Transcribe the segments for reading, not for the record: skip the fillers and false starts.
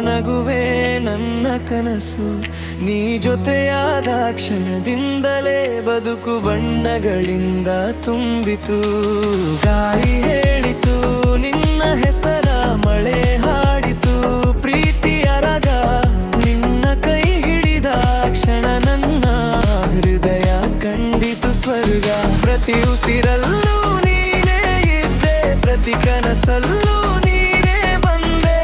ನಗುವೆ ನನ್ನ ಕನಸು, ನೀ ಜೊತೆಯಾದ ಕ್ಷಣದಿಂದಲೇ ಬದುಕು ಬಣ್ಣಗಳಿಂದ ತುಂಬಿತು. ಗಾಳಿ ಹೇಳಿತು ನಿನ್ನ ಹೆಸರ, ಮಳೆ ಹಾಡಿತು ಪ್ರೀತಿಯ ರಾಗ. ನಿನ್ನ ಕೈ ಹಿಡಿದ ಕ್ಷಣ ನನ್ನ ಹೃದಯ ಕಂಡಿತು ಸ್ವರ್ಗ. ಪ್ರತಿ ಉಸಿರಲ್ಲೂ ನೀನೇ ಇದ್ದೆ, ಪ್ರತಿ ಕನಸಲ್ಲೂ ನೀನೇ ಬಂದೆ.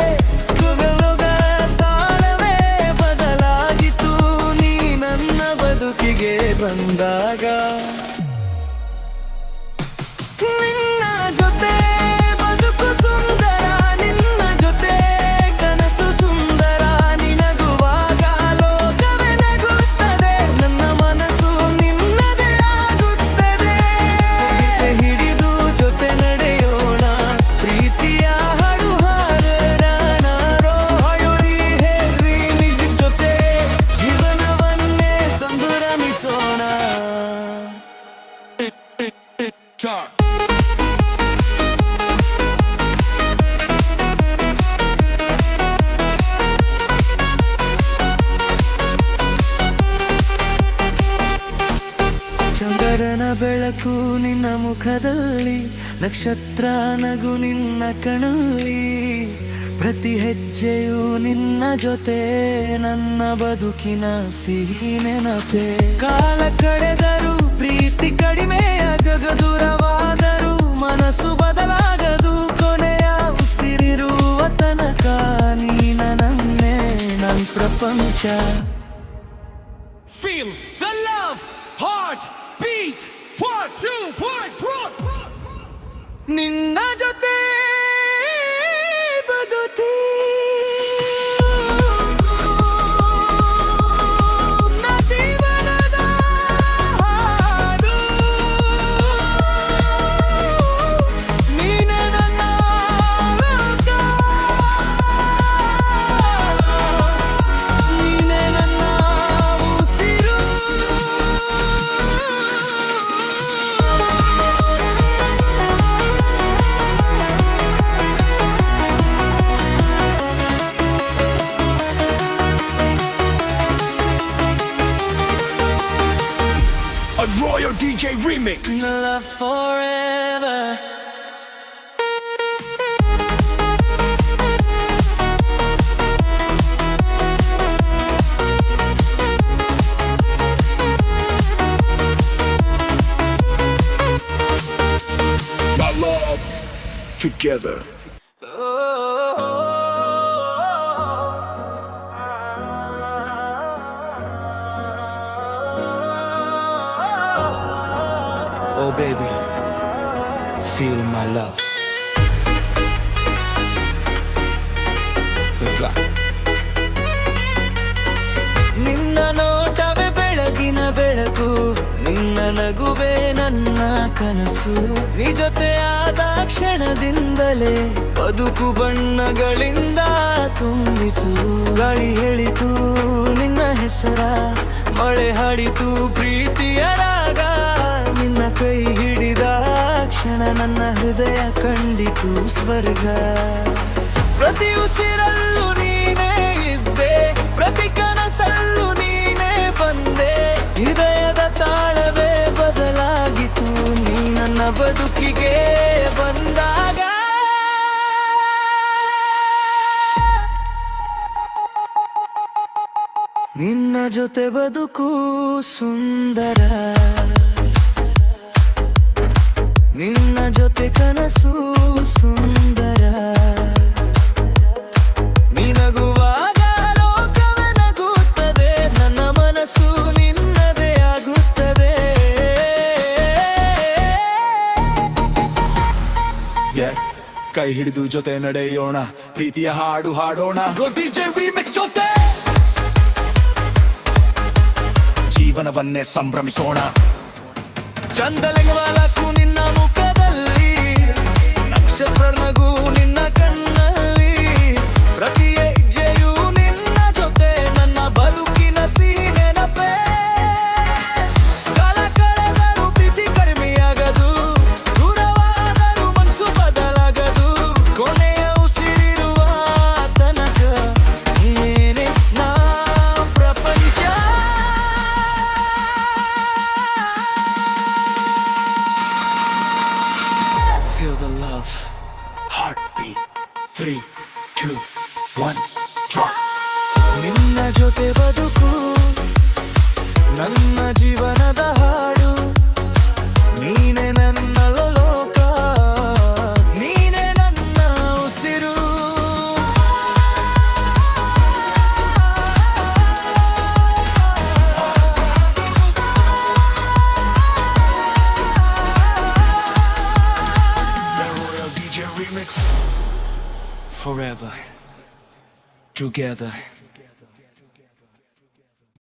ಯುಗಯುಗಗಳ ತಾಳವೇ ಬದಲಾಗಿತು ನೀ ನನ್ನ ಬದುಕಿಗೆ ಬಂದಾಗ. ನಿನ್ನ ಜೊತೆ ಬದುಕು ಸುಂದರ, ನಿನ್ನ ಜೊತೆ ಕನಸು ಸುಂದರ. ನಿನಗುವಾಗ ಲೋಕವೇ ನಗುತ್ತದೆ, ನನ್ನ ಮನಸ್ಸು ನಿನ್ನದೇ ಆಗುತ್ತದೆ. ಹಿಡಿದು ಜೊತೆ ನಡೆಯೋಣ, ಪ್ರೀತಿಯ ಹಾಡು ಹಾಡೋಣ. ನಾರೋ ಹಾಯೋರಿ ಹೇಳಿ ಮ್ಯೂಸಿಕ್ ಜೊತೆ ಜೀವನವನ್ನೇ ಸಂಭ್ರಮಿಸೋಣ. ಚಂದ್ರನ ಬೆಳಕು ನಿನ್ನ ಮುಖದಲ್ಲಿ, ನಕ್ಷತ್ರ ನಗು ನಿನ್ನ ಕಣ್ಣಲ್ಲಿ. ಪ್ರತಿ ಹೆಜ್ಜೆಯು ನಿನ್ನ ಜೊತೆ ನನ್ನ ಬದುಕಿನ ಸಿಹಿ ನೆನಪೆ. ಕಾಲ ಕಳೆದರೂ ಪ್ರೀತಿ ಕಡಿಮೆಯಾಗದು, ದೂರವಾದರೂ ಮನಸ್ಸು ಬದಲಾಗದು. ಕೊನೆಯ ಉಸಿರಿರುವ ತನಕ ನೀನ ನನ್ನೇ ನನ್ನ ಪ್ರಪಂಚ. Feel the love, heart beat. 1, 2, 1, 1. ನಿನ್ನ ಜೊತೆ ಬದುಕಿ ಜೀವನದ ಹಾಡು. ನೀನೇ ನನ್ನ ಲೋಕ, ನೀನೇ ನನ್ನ ಉಸಿರು. A Royal DJ remix. Love forever. My love together. Oh baby, feel my love. Let's go. ನಿನ್ನ ನೋಟವೇ ಬೆಳಗಿನ ಬೆಳಕು, ನಿನ್ನ ನಗುವೆ ನನ್ನ ಕನಸು. ನೀ ಜೊತೆಯಾದ ಕ್ಷಣದಿಂದಲೇ ಬದುಕು ಬಣ್ಣಗಳಿಂದ ತುಂಬಿತು. ಗಾಳಿ ಹೇಳಿತು ನಿನ್ನ ಹೆಸರ, ಮಳೆ ಹಾಡಿತು ಪ್ರೀತಿಯ ರಾಗ. ನಿನ್ನ ಕೈ ಹಿಡಿದ ಕ್ಷಣ ನನ್ನ ಹೃದಯ ಕಂಡಿತು ಸ್ವರ್ಗ. ಪ್ರತಿ ಉಸಿರಲ್ಲೂ ನೀನೇ ಇದ್ದೆ, ಪ್ರತಿ ಕನಸಲ್ಲೂ ನೀನೇ ಬಂದೆ. ಹೃದಯದ ತಾಳವೇ ಬದಲಾಗಿತು ನೀ ನನ್ನ ಬದುಕಿಗೆ ಬಂದಾಗ. ನಿನ್ನ ಜೊತೆ ಬದುಕು ಸುಂದರ, ನಿನ್ನ ಜೊತೆ ಕನಸು ಸುಂದರ. ನಿನಗುವಾಗ ಲೋಕವೇ ನಗುತ್ತದೆ, ನನ್ನ ಮನಸ್ಸು ನಿನ್ನದೇ ಆಗುತ್ತದೆ. ಕೈ ಹಿಡಿದು ಜೊತೆ ನಡೆಯೋಣ, ಪ್ರೀತಿಯ ಹಾಡು ಹಾಡೋಣ. DJ remix ಜೊತೆ ಜೀವನವನ್ನೇ ಸಂಭ್ರಮಿಸೋಣ. ಚಂದಲೆಂಗವಾಲಕ್ಕೂ ನಿನ್ನ ಮುಖದಲ್ಲಿ, ನಕ್ಷತ್ರ ನಗು ನಿನ್ನ ಕಣ್ಣಲ್ಲಿ. ಪ್ರತಿ ಹೆಜ್ಜೆಯೂ ನಿನ್ನ ಜೊತೆ ನನ್ನ ಬದುಕಿನ ಸಿಹಿ ನೆನಪೇ. ಕಾಲ ಕಳೆದರೂ ಪ್ರೀತಿ ಕಡಿಮೆಯಾಗದು, ದೂರವಾದರೂ ಮನಸ್ಸು ಬದಲಾಗದು. ಕೊನೆಯ ಉಸಿರಿರುವ ತನಕ ಜೊತೆ ಬದುಕು ನನ್ನ ಜೀವನದ ಹಾಡು ನೀನೆ ನನ್ನ ಲೋಕ ನೀನೆ ನನ್ನ ಉಸಿರು The Royal DJ Remix. Forever together.